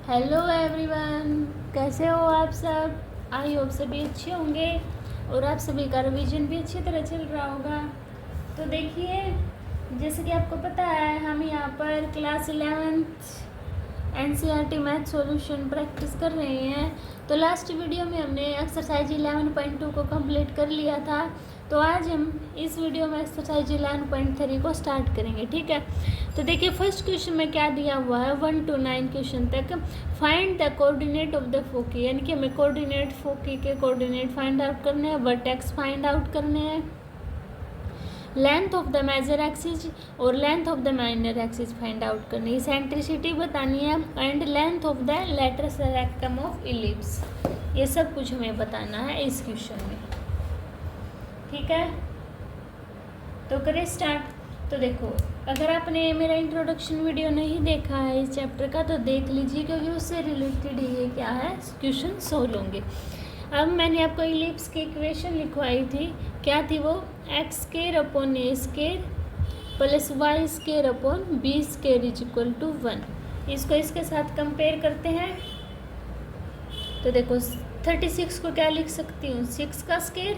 Hello everyone, कैसे हो आप सब। आई होप सभी अच्छे होंगे और आप सभी का रिवीजन भी अच्छी तरह चल रहा होगा। तो देखिए, जैसे कि आपको पता है हम यहाँ पर class 11th NCERT math solution practice कर रहे हैं। तो लास्ट वीडियो में हमने एक्सरसाइज 11.2 को कंप्लीट कर लिया था। तो आज हम इस वीडियो में एक्सरसाइज 11.3 को स्टार्ट करेंगे, ठीक है। तो देखिए, फर्स्ट क्वेश्चन में क्या दिया हुआ है, 1 to 9 क्वेश्चन तक। Find the coordinate of the foci, यानी कि हमें कोऑर्डिनेट फोकी के कोऑर्डिनेट फाइंड आउट करने हैं, वर्टेक्स फाइंड आउट करने हैं, length of the major axis और length of the minor axis find out करनी है, सेंट्रिसिटी बतानी है and length of the latus rectum of ellipse. ये सब कुछ हमें बताना है इस क्वेश्चन में, ठीक है। तो करें स्टार्ट। तो देखो, अगर आपने मेरा इंट्रोडक्शन वीडियो नहीं देखा है इस चैप्टर का तो देख लीजिए, क्योंकि उससे रिलेटेड ये क्या है क्वेश्चन सोल्व होंगे। अब मैंने आपको इलिप्स की इक्वेशन लिखवाई थी, क्या थी वो, X square upon A square plus Y square upon B square is equal to 1। इसको इसके साथ कंपेयर करते हैं। तो देखो, 36 को क्या लिख सकती हूँ, 6 का स्केयर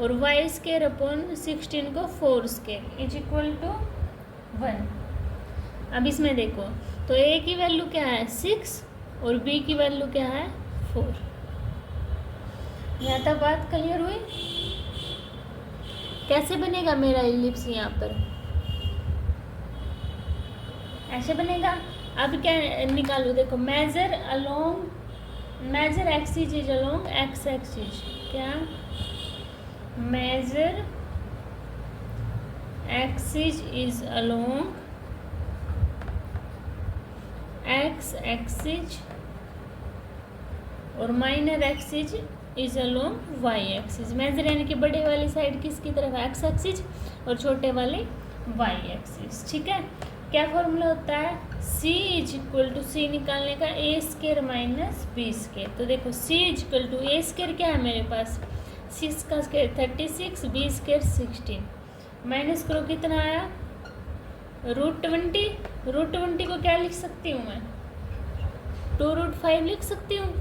और वाई स्केयर अपॉन 16 को 4 स्केयर इज इक्वल टू 1। अब इसमें देखो, तो ए की वैल्यू क्या है 6 और बी की वैल्यू क्या है 4। यहाँ तक बात क्लियर हुई। कैसे बनेगा मेरा इलिप्स, यहाँ पर ऐसे बनेगा। अब क्या निकालो, देखो major axis is along x axis, क्या major axis is along x axis और minor axis is along Y axis. Major यानी कि बड़े वाली साइड किसकी तरफ, एक्स एक्सिस, और छोटे वाले वाई एक्सिस, ठीक है। क्या फॉर्मूला होता है, c is equal to C निकालने का A square minus B square. तो देखो c is equal to A square क्या है मेरे पास 6 का स्केयर 36, बी स्केयर 16, माइनस करो कितना आया √20। √20 को क्या लिख सकती हूँ मैं, 2√5 लिख सकती हूँ,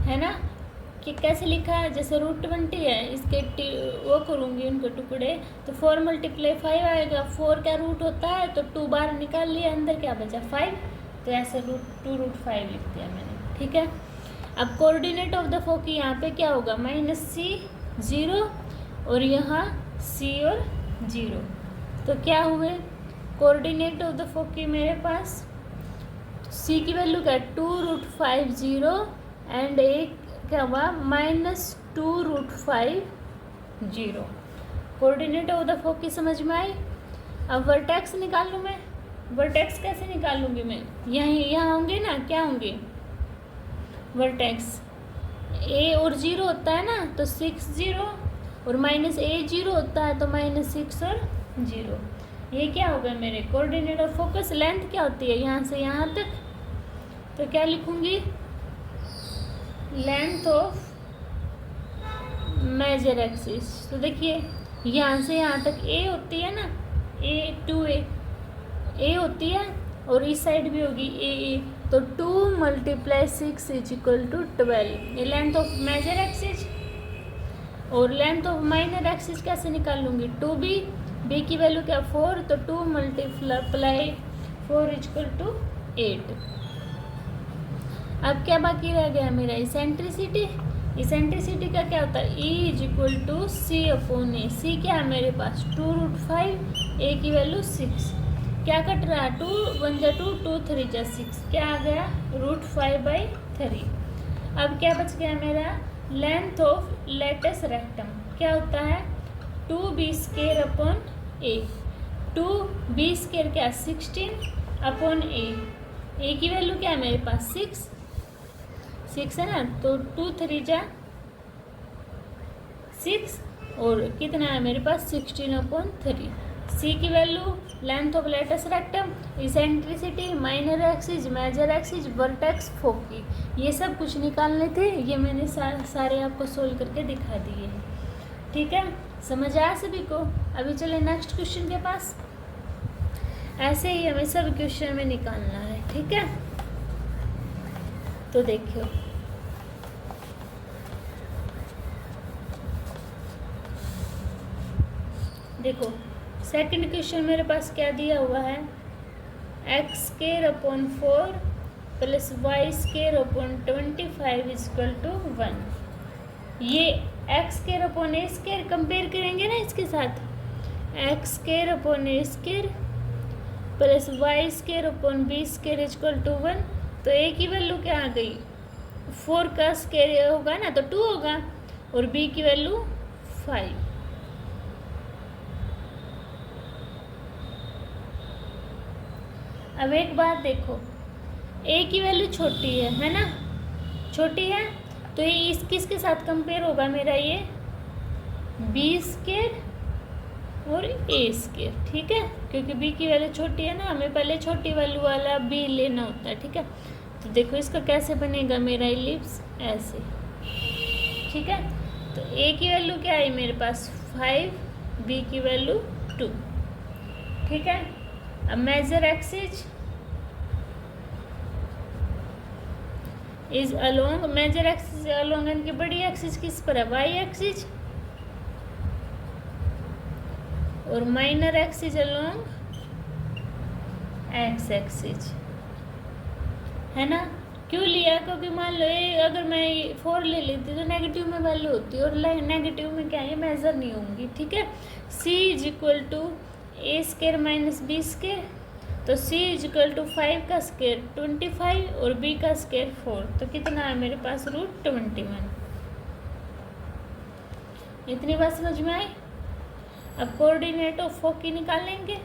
है ना। कि कैसे लिखा है, जैसे √20 है, इसके वो करूँगी उनके टुकड़े, तो 4 × 5 आएगा। 4 का रूट होता है तो 2 बार निकाल लिया, अंदर क्या बचा 5, तो ऐसे 2√5 लिख दिया मैंने, ठीक है। अब कोऑर्डिनेट ऑफ द फोकी यहाँ पे क्या होगा, -c 0 और यहाँ c और 0। तो क्या हुए कोऑर्डिनेट ऑफ द फोकी मेरे पास, c की वैल्यू क्या है 2√5 0 एंड एक क्या हुआ -2√5 0। कोऑर्डिनेट ऑफ द फोकी समझ में आई। अब वर्टेक्स निकाल लूँ मैं, वर्टेक्स कैसे निकालूंगी मैं, यहाँ होंगे ना, क्या होंगे वर्टेक्स, a और 0 होता है ना, तो 6 0 और -a 0 होता है तो -6 और 0। ये क्या होगा मेरे कोऑर्डिनेट ऑफ फोकस। लेंथ क्या होती है यहाँ से यहाँ तक, तो क्या लिखूंगी, लेंथ ऑफ मेजर एक्सिस। तो देखिए, यहाँ से यहाँ तक a होती है ना, a होती है और इस साइड भी होगी a, तो 2 × 6 इज इक्वल टू 12। ये लेंथ ऑफ मेजर एक्सिस। और लेंथ ऑफ माइनर एक्सिस कैसे निकाल लूँगी, 2b की वैल्यू क्या 4, तो 2 × 4 इज इक्वल टू 8। अब क्या बाकी रह गया मेरा, इसेंट्रिसिटी। इसेंट्रिसिटी का क्या होता है, E is equal to c upon A. C क्या है मेरे पास 2√5, a की वैल्यू 6, क्या कट रहा है 2 1 जा 2 2 3 जा 6, क्या आ गया √5/3। अब क्या बच गया मेरा, लेंथ ऑफ लेटस रेक्टम क्या होता है 2b square upon a। 2b square क्या 16 अपॉन a की वैल्यू क्या है मेरे पास 6 है ना, तो 2 3 जा 6 और कितना है मेरे पास 16/3। c की value, length of latus rectum, eccentricity, minor axis, major axis, vertex, foci, ये सब कुछ निकालने थे। ये मैंने सारे आपको सोल्व करके दिखा दिए हैं, ठीक है। समझ आया सभी को। अभी चले नेक्स्ट क्वेश्चन के पास। ऐसे ही हमें सब क्वेश्चन में निकालना है, ठीक है। तो देखियो, देखो सेकंड क्वेश्चन मेरे पास क्या दिया हुआ है, X square upon 4 plus Y square upon 25 equal to 1। ये X square upon A square compare करेंगे ना इसके साथ, X square upon A square plus Y square upon B square equal to 1। तो ए की वैल्यू क्या आ गई, 4 का स्क्वायर होगा ना तो 2 होगा, और बी की वैल्यू 5। अब एक बात देखो, ए की वैल्यू छोटी है ना, छोटी है, तो ये इस किसके साथ कंपेयर होगा मेरा, ये बी स्क्वायर और ए स्क्वायर, ठीक है, क्योंकि बी की वैल्यू छोटी है ना, हमें पहले छोटी वैल्यू वाला बी लेना होता है, ठीक है। तो देखो इसका कैसे बनेगा मेरा इलिप्स, ऐसे, ठीक है। तो ए की वैल्यू क्या है मेरे पास 5, बी की वैल्यू 2, ठीक है। अब major axis is along, major axis along इनकी बड़ी एक्सिस किस पर है, वाई एक्सिस, और minor axis along x axis, है ना। क्यों लिया, क्योंकि मान लो ये अगर मैं 4 ले लेती तो नेगेटिव में वैल्यू होती और नेगेटिव में क्या है, मेजर नहीं होंगी, ठीक है। C is equal to a square minus B square, तो c इज इक्वल टू 5 का स्क्वायर 25 और b का स्क्वायर 4, तो कितना है मेरे पास √21। इतनी बात समझ में आई। अब कोऑर्डिनेट ऑफ फोकी निकाल लेंगे,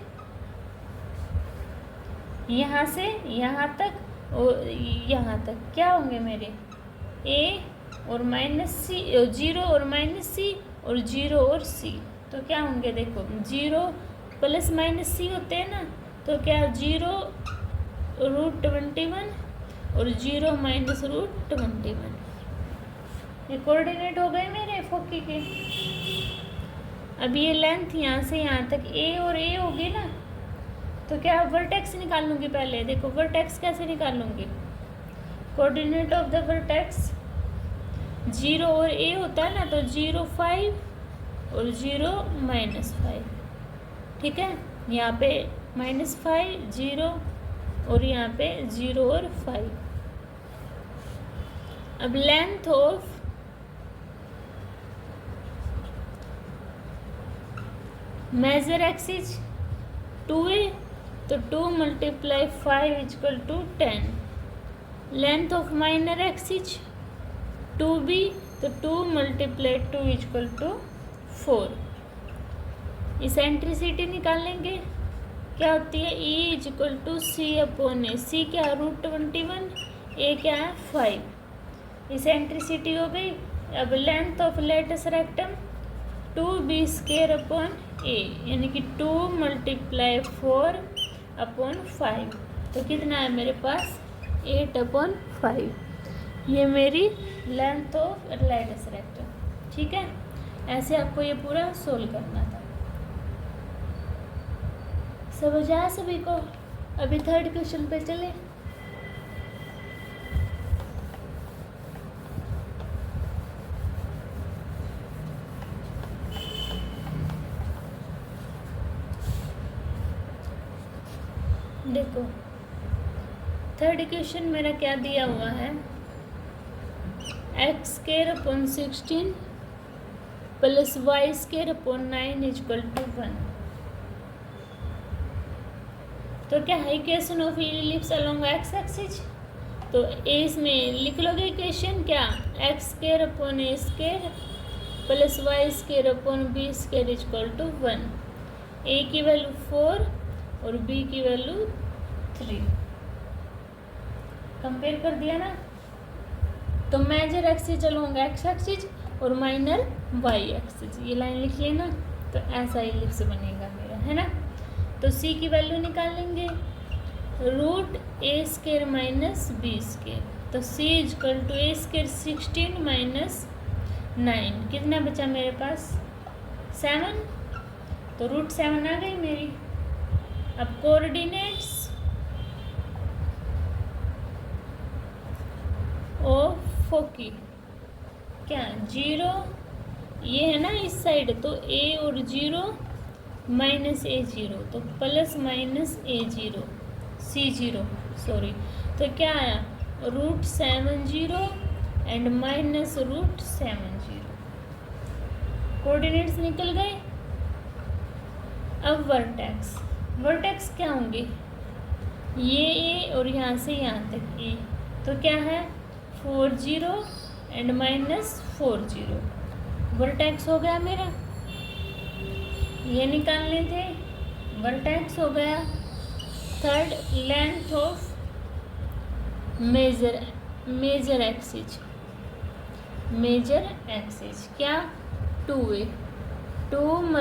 यहाँ से यहाँ तक और यहाँ तक क्या होंगे मेरे, a और माइनस सी, 0 और माइनस सी, और 0 और c, तो क्या होंगे देखो, 0 प्लस माइनस सी होते हैं ना, तो क्या 0 √21 और 0 माइनस √21, ये कोऑर्डिनेट हो गए मेरे फोकी के। अब ये लेंथ यहाँ से यहाँ तक a और a होगी ना, तो क्या वर्टेक्स निकाल लूँगी पहले, देखो वर्टेक्स कैसे निकाल लूँगी, कोऑर्डिनेट ऑफ द वर्टेक्स 0 और a होता है ना, तो 0 5 और 0 -5, ठीक है। यहाँ पे -5 0 और यहाँ पे 0 और 5। अब length of major axis 2a, तो 2 × 5 = 10। Length of minor axis 2b, तो 2 × 2 = 4। इसेंट्रिसिटी निकाल लेंगे, क्या होती है, E = C/A, C क्या है √21, A क्या है 5, इसेंट्रिसिटी हो गई। अब length of latus rectum 2b² A, यानी कि 2 × 4/5, तो कितना है मेरे पास 8/5, ये मेरी लेंथ ऑफ लेटस रेक्टम, ठीक है। ऐसे आपको ये पूरा सोल्व करना था। समझ आया सभी को। अभी थर्ड क्वेश्चन पे चले। देखो थर्ड क्वेश्चन मेरा क्या दिया हुआ है, x² प्लस y² 9 = 1। तो क्या है equation of ellipse along x axis, तो ए इसमें लिख लोगे इक्वेशन क्या, x² A² plus y² B² = 1। ए की वैल्यू 4 और बी की वैल्यू 3, कंपेयर कर दिया ना। तो major axis along x axis और माइनर वाई एक्सिस, ये लाइन लिख लेना, तो ऐसा इलिप्स बनेगा मेरा, है ना। तो c की वैल्यू निकाल लेंगे, √A² माइनस B², तो c = A² 16 माइनस 9, कितना बचा मेरे पास 7, तो √7 आ गई मेरी। अब कोऑर्डिनेट्स फोकी क्या 0, ये है ना इस साइड, तो ए और 0 माइनस A0, तो plus minus A0 C0 sorry, तो क्या आया √70 एंड माइनस √70, कोऑर्डिनेट्स निकल गए। अब वर्टेक्स क्या होंगे, ये ए और यहाँ से यहाँ तक ए, तो क्या है 40 एंड माइनस 40, वर्टेक्स हो गया मेरा, ये निकालने थे, वर्टेक्स हो गया। Third, length of major axis क्या 2a, 2 ×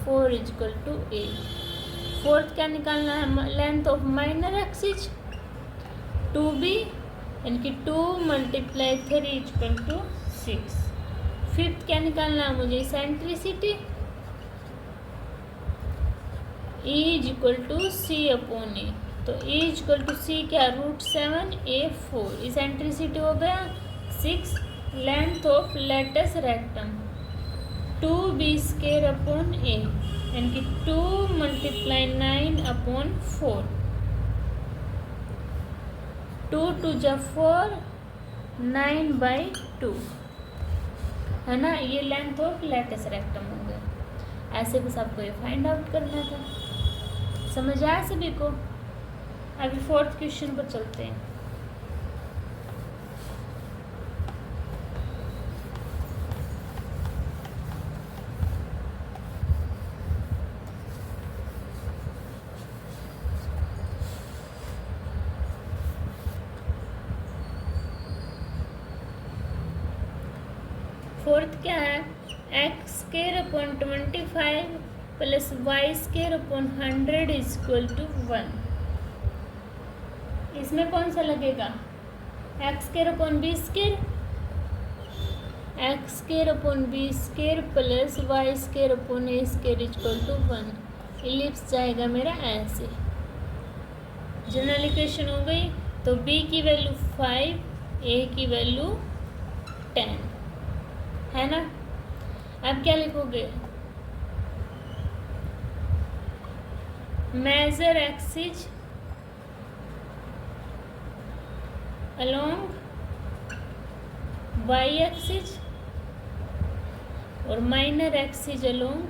4 = a। फोर्थ क्या निकालना है, length of minor axis 2b, यानी कि 2 × 3 = 6। फिफ्थ क्या निकालना है मुझे, सेंट्रिसिटी E = C/A, तो E = C क्या √7a4, इसेंट्रिसिटी हो गया 6। Length of latus rectum 2b²/a, यानी कि 2 × 9/4, 2 × 4 9/2 है ना, ये लेंथ ऑफ लेटस रेक्टम हो गया। ऐसे बस आपको ये फाइंड आउट करना था। समझ आया सभी को। अभी फोर्थ क्वेश्चन पर चलते हैं। फोर्थ क्या है, x²/25 + y²/100 = 1। इसमें कौन सा लगेगा, x²/b² + y²/a² = 1। इलिप्स जाएगा मेरा ऐसे। जनरल इक्वेशन हो गई, तो b की वैल्यू 5, a की वैल्यू 10 है ना। अब क्या लिखोगे, major axis along Y axis और minor axis along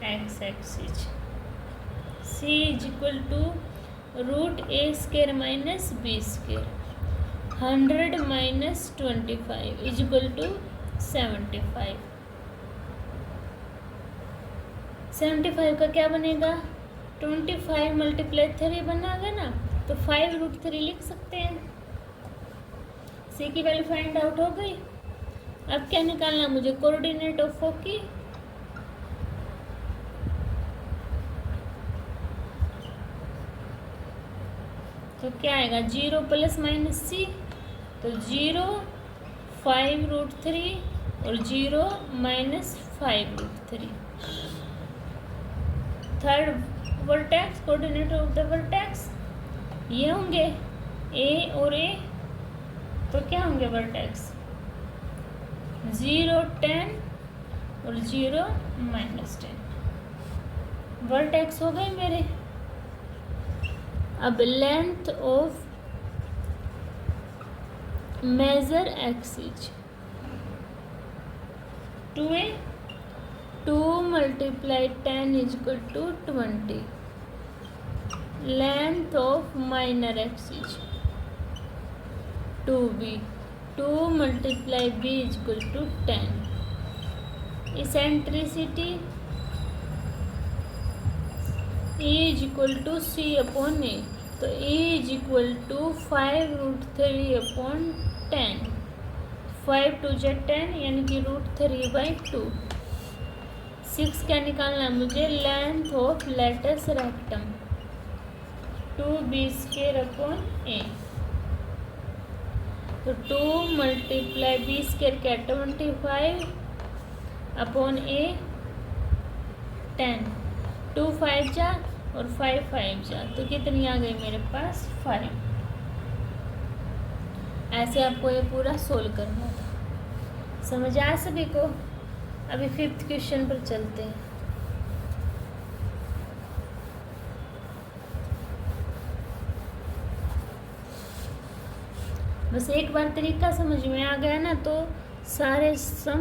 x axis. C = √a² - b², 100 - 25 = 75। 75 का क्या बनेगा, 25 × 3 बनाएगा ना, तो 5√3 लिख सकते हैं। C की वैल्यू फाइंड आउट हो गई। अब क्या निकालना मुझे, कोऑर्डिनेट ऑफ फोकी, तो क्या आएगा 0 ± C, तो 0 5√3 और 0 - 5√3। Third vertex, coordinate of the vertex ये होंगे A और A, तो क्या होंगे वर्टेक्स 0 10 और 0 -10, वर्टेक्स हो गए मेरे। अब length of major axis 2a, 2 × 10 = 20। Length of minor axis 2b, 2 × b = 10। Eccentricity E = C/A, तो E = 5√3/10, 5 × 2 = 10, यानी कि √3/2। 6 क्या निकालना है मुझे, length of latus rectum 2b²/a, तो 2 × b² क्या 25/a 10, 2 5 जा और 5 5 जा, तो कितनी आ गई मेरे पास 5। ऐसे आपको ये पूरा सोल्व करना था। समझ आया सभी को? अभी 5th क्वेश्चन पर चलते हैं। बस एक बार तरीका समझ में आ गया ना तो सारे सम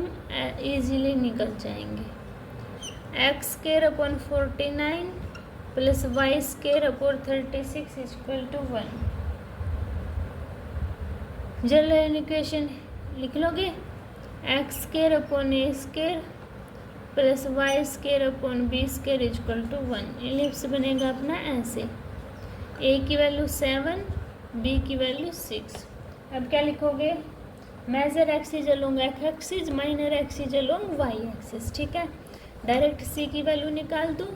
इजीली निकल जाएंगे। X square upon 49 plus Y square upon 36 equal to 1। General equation लिख लोगे, X square upon A square plus Y square upon B square equal to 1। Ellipse बनेगा अपना ऐसे, ए की वैल्यू 7, बी की वैल्यू 6। अब क्या लिखोगे, major axis along x axis minor axis along Y axis. ठीक है, डायरेक्ट सी की वैल्यू निकाल दूँ,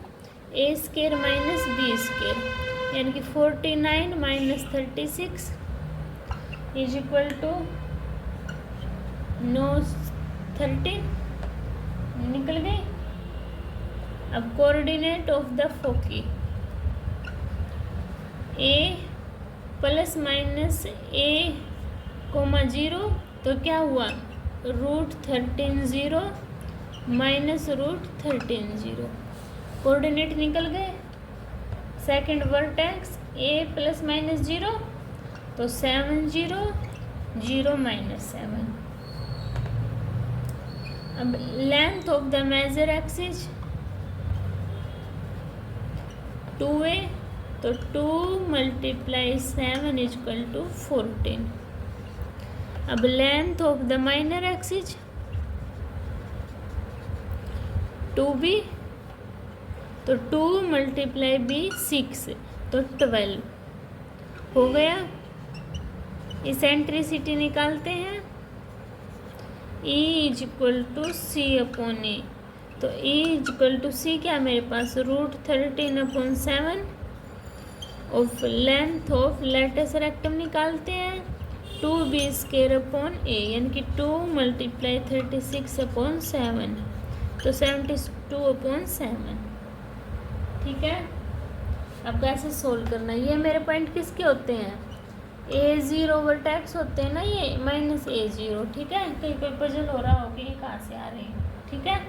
A square minus B square यानी कि 49 माइनस 36 इज इक्वल टू 13 निकल गई। अब coordinate of the foci, A plus minus A comma 0 तो क्या हुआ, √13 0 माइनस √13 0। कोऑर्डिनेट निकल गए। Second vertex A plus minus 0 तो 7 0 0 माइनस 7। अब length of the major axis 2a तो 2 मल्टीप्लाई 7 इक्वल टू 14। अब length of the minor axis 2b तो 2 मल्टीप्लाई b 6 तो 12 हो गया। इसेंट्रिसिटी निकालते हैं, E is equal to c upon a तो E is equal to c क्या मेरे पास √13 upon 7 of length of latus rectum निकालते हैं 2b स्क्वायर अपॉन ए यानी कि 2 मल्टीप्लाई 36 अपॉन 7 तो 72 अपॉन 7। ठीक है, अब कैसे सोल्व करना है, ये मेरे पॉइंट किसके होते हैं, A0 वर्टेक्स होते हैं ना, ये माइनस A0। ठीक है, कहीं कोई पजल हो रहा हो कि ये कहाँ से आ रही है। ठीक है,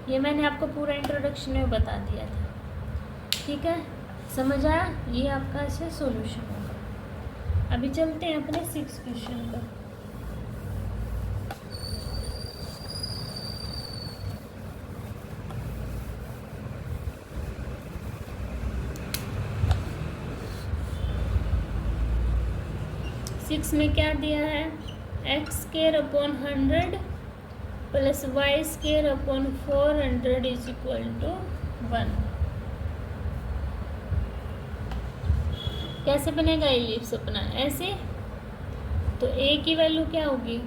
ये मैंने आपको पूरा इंट्रोडक्शन में बता दिया था। ठीक है, समझ आया, ये आपका ऐसे सॉल्यूशन होगा। अभी चलते हैं अपने 6th क्वेश्चन पर। सिक्स में क्या दिया है, X square upon 100 plus Y square upon 400 is equal to 1। कैसे बनेगा इलिप्स अपना, ऐसे तो a की वैल्यू क्या होगी,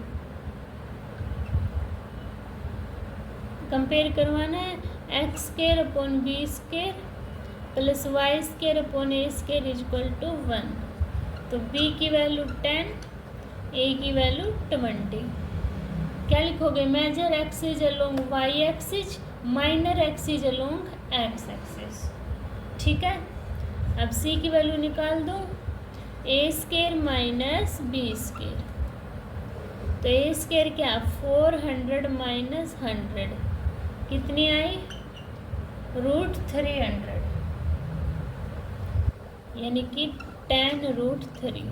कंपेयर करवाना है, X square upon B square plus Y square upon A square is equal to 1। तो b की वैल्यू 10, a की वैल्यू 20। क्या लिखोगे, major axis along y axis minor axis along x axis. ठीक है, अब c की वैल्यू निकाल दो, a square minus b square तो a स्क्वायर क्या 400 माइनस 100 कितनी आई √300 यानी कि 10√3।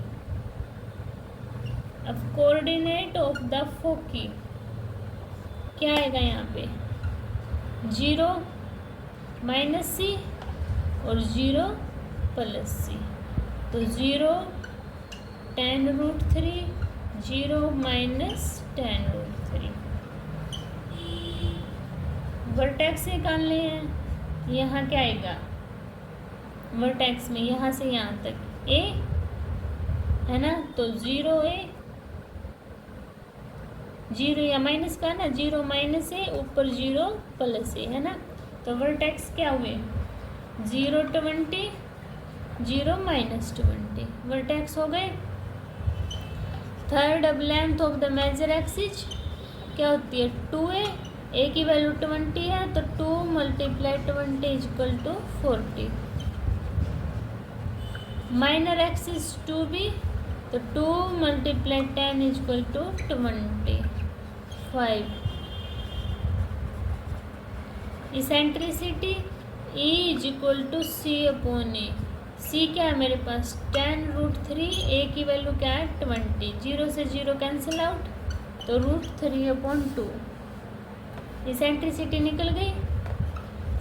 अब कोऑर्डिनेट ऑफ द फोकी क्या आएगा यहाँ पे 0 माइनस सी और 0 प्लस सी तो 0 10√3 0 माइनस 10√3। वर्टेक्स निकालने हैं, यहाँ क्या आएगा वर्टेक्स में यहाँ से यहाँ तक a है ना तो 0a 0 या माइनस का ना 0 माइनस ए ऊपर 0 प्लस ए है ना तो वर्टेक्स क्या हुए 0 20 0 माइनस 20 वर्टेक्स हो गए। थर्ड, अब length of the major axis क्या होती है 2a, a की वैल्यू 20 है तो 2 multiply 20 equal to 40। Minor axis 2b तो 2 × 10 equal to 25। Eccentricity E is equal to C/A। C क्या है मेरे पास 10√3, A की वैल्यू क्या है 20, 0 से 0 कैंसिल आउट, तो √3/2। इसेंट्रिसिटी निकल गई।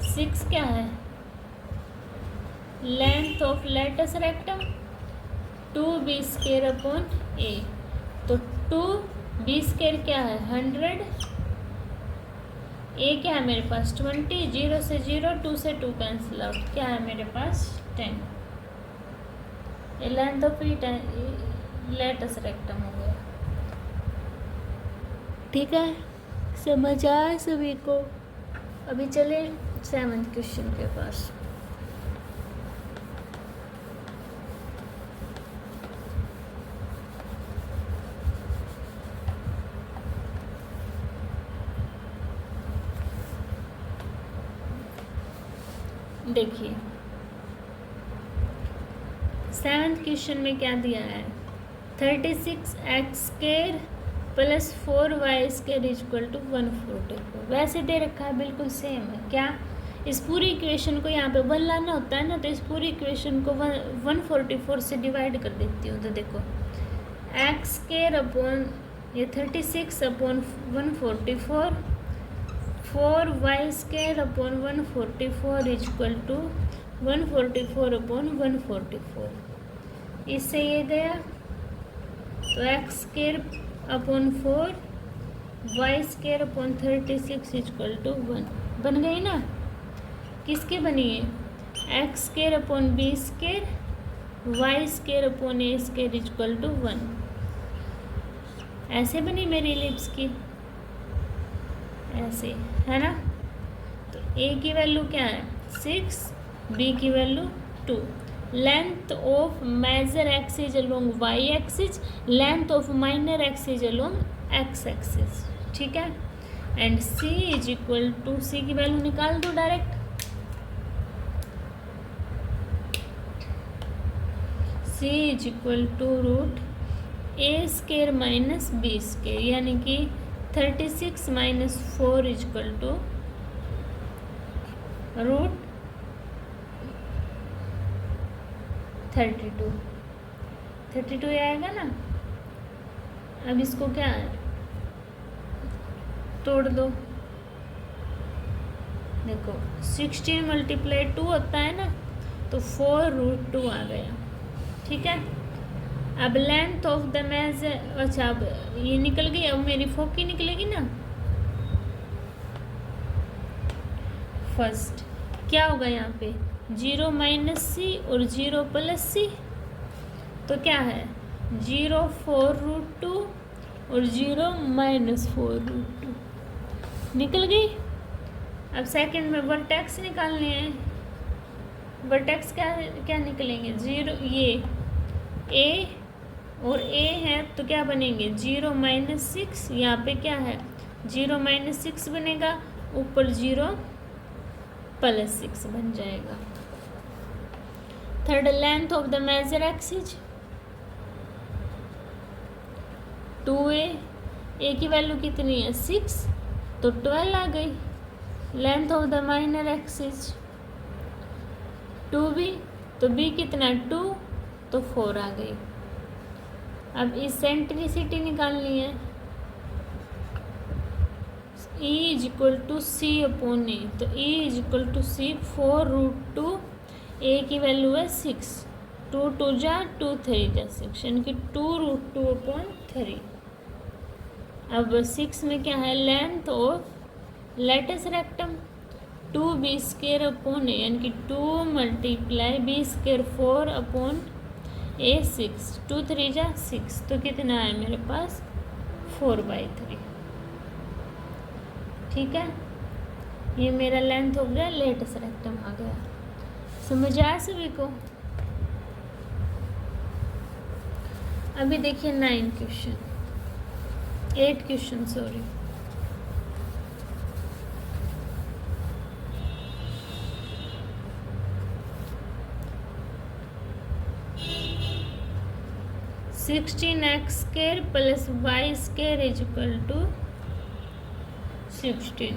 6 क्या है length of latus rectum 2b²/A, तो 2b² क्या है 100, A क्या है मेरे पास 20, 0 से 0, 2 से 2 कैंसिल आउट, क्या है मेरे पास 10। लेंथ ऑफ लेटस रेक्टम हो गया। ठीक है, समझ आया सभी को। अभी चले 7th क्वेश्चन के पास। देखिए 7th क्वेश्चन में क्या दिया है 36x² + 4y² इक्वल टू 144। वैसे दे रखा है बिल्कुल सेम है। क्या इस पूरी इक्वेशन को यहाँ पे 1 लाना होता है ना, तो इस पूरी इक्वेशन को 144 से डिवाइड कर देती हूँ। तो देखो x² ये 36/144, 4y² इक्वल टू 144/144। इससे ये गया तो x² 4 y² 36 इक्वल टू 1 बन गई ना। किसकी बनी है x² b² y² a² equal to 1। ऐसे बनी मेरी एलिप्स की, ऐसे है ना। तो a की वैल्यू क्या है 6, b की value 2। Length of major axis along y axis, length of minor axis along x axis. ठीक है, and c is equal to, c की वैल्यू निकाल दो direct. c is equal to √a² - b², यानी कि 36 - 4 इक्वल टू √32। 32 आएगा ना। अब इसको क्या है तोड़ दो। देखो 16 × 2 होता है ना, तो 4√2 आ गया। ठीक है, अब लेंथ ऑफ द मेजर, अच्छा अब ये निकल गई, अब मेरी फोकी निकलेगी ना। फर्स्ट क्या होगा यहाँ पे 0 - c और 0 + c, तो क्या है 0 4√2 और 0 - 4√2 निकल गई। अब सेकंड में वर्टेक्स निकालने हैं। वर्टेक्स क्या क्या निकलेंगे 0, ये a और a है तो क्या बनेंगे 0 - 6, यहाँ पे क्या है 0 - 6 बनेगा, ऊपर 0 + 6 बन जाएगा। Third length of the major axis 2a, a की वैल्यू कितनी है 6, तो 12 आ गई। Length of the minor axis 2b, तो b कितना 2, तो 4 आ गई। अब इसेंट्रिसिटी निकालनी है। E is equal to C/A, तो E is equal to C 4√2, A की वैल्यू है 6, 2 2 जा 2 3 जा 6, यानी कि 2√2/3। अब 6 में क्या है length of latus rectum 2b²/A, यानी कि 2 × b² 4/A6, 2 3 जा 6, तो कितना है मेरे पास 4/3। ठीक है, ये मेरा लेंथ हो गया, लेटस रेक्टम आ गया। समझ आया सभी को। अभी देखिए 8 question sorry. 16x² plus y² is equal to 16।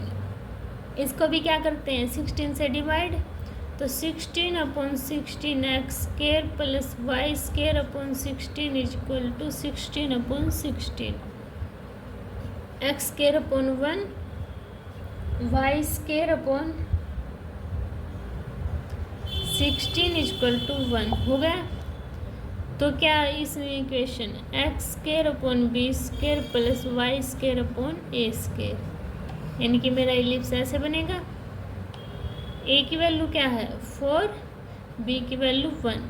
इसको भी क्या करते हैं 16 से डिवाइड, तो 16/16 plus y² is equal to 16/16 x²/1 y²/16 is equal to 1 हो गया। तो क्या इस इक्वेशन x²/b² प्लस y²/a², यानी कि मेरा इलिप्स ऐसे बनेगा। a की वैल्यू क्या है 4, b की वैल्यू 1,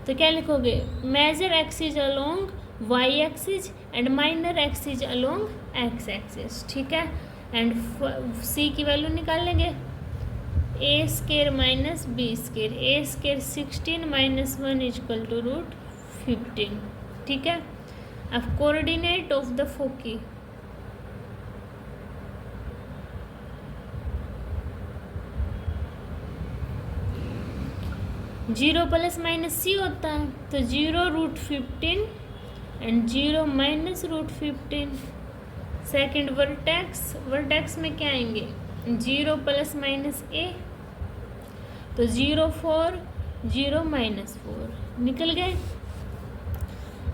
तो क्या लिखोगे major axis along y axis and minor axis along x axis, ठीक है। एंड c की वैल्यू निकाल लेंगे a² minus b², a² 16 minus 1 is equal to √15, ठीक है। अब coordinate of the foci, zero plus minus c होता है, तो 0 √15 एंड 0 माइनस √15। सेकेंड वर्टेक्स में क्या आएंगे 0 प्लस माइनस ए, तो 0 4 0 माइनस 4 निकल गए।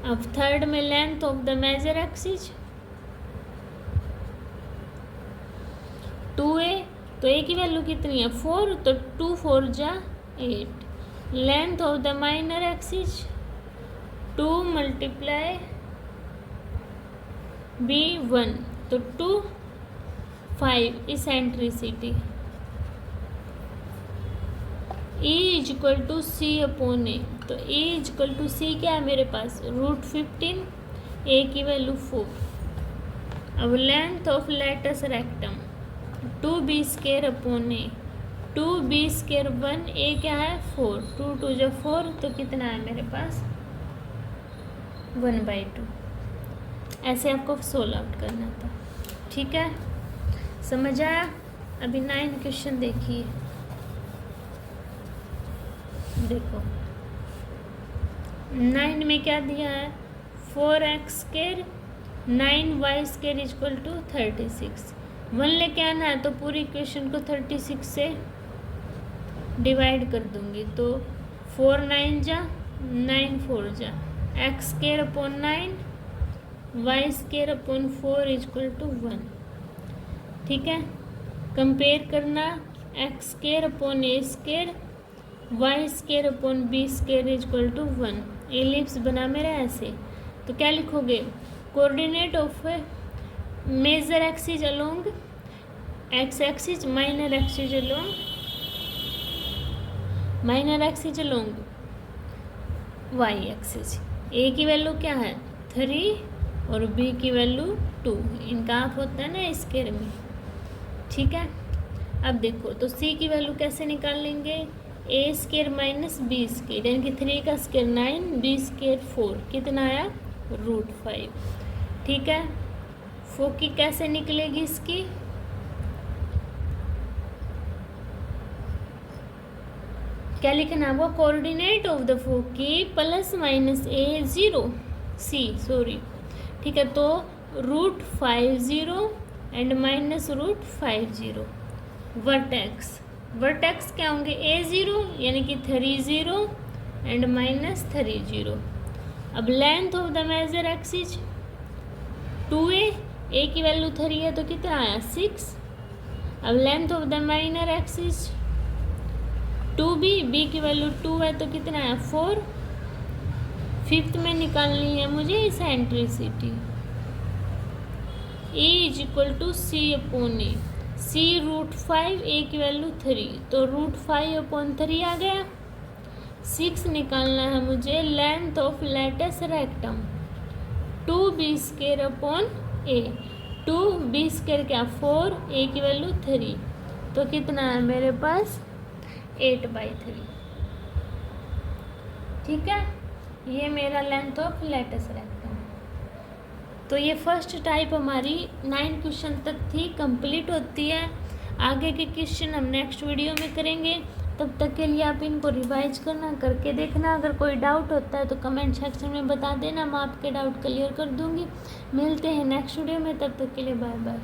अब थर्ड में length of the major axis 2a, तो a की वैल्यू कितनी है 4, तो 2 4 जा 8। Length of the minor axis 2 multiply b1, तो 2 5 eccentricity E is equal to c/a, तो E is equal to c क्या है मेरे पास √15, a की वैल्यू 4। अब length of latus rectum 2b²/a, 2b²1, a क्या है 4, 2 2 जो 4, तो कितना है मेरे पास 1/2। ऐसे आपको सोल्व आउट करना था, ठीक है, समझ आया। अभी 9 क्वेश्चन देखिए, देखो 9 में क्या दिया है 4x² 9y² is equal to 36। 1 लेके आना है तो पूरी इक्वेशन को 36 से डिवाइड कर दूंगी, तो 4 9 जा 9 4 जा x²/9 y²/4 is equal to 1, ठीक है। कंपेयर करना x²/a² y²/b² is equal to 1। Ellipse बना मेरा ऐसे, तो क्या लिखोगे coordinate of major axis along x axis minor axis along y axis. a की वैल्यू क्या है 3 और b की वैल्यू 2, इनका आप होता है ना स्क्वायर में, ठीक है। अब देखो तो c की वैल्यू कैसे निकाल लेंगे a² माइनस b², यानी कि 3 का स्क्वायर 9, b² 4, कितना आया √5, ठीक है। फोकी कैसे निकलेगी इसकी क्या लिखना वो coordinate of the foci plus minus a0 ठीक है, तो √50 एंड माइनस √50। वर्टेक्स क्या होंगे a0 यानी कि 30 एंड माइनस 30। अब length of the major axis 2a, a की वैल्यू 3 है तो कितना आया 6। अब length of the minor axis 2b, b की वैल्यू 2 है तो कितना आया 4। फिफ्थ में निकालनी है मुझे eccentricity E is equal to c/a, c √5, a की वैल्यू 3, तो √5/3 आ गया। 6 निकालना है मुझे length of latus rectum 2b²/a, 2b² क्या 4, a की वैल्यू 3, तो कितना है मेरे पास 8/3, ठीक है। ये मेरा लेंथ ऑफ लेटस रेक्टम। तो ये फर्स्ट टाइप हमारी 9 क्वेश्चन तक थी, कंप्लीट होती है। आगे के क्वेश्चन हम नेक्स्ट वीडियो में करेंगे। तब तक के लिए आप इनको रिवाइज करना, करके देखना। अगर कोई डाउट होता है तो कमेंट सेक्शन में बता देना, मैं आपके डाउट क्लियर कर दूँगी। मिलते हैं नेक्स्ट वीडियो में, तब तक के लिए बाय बाय।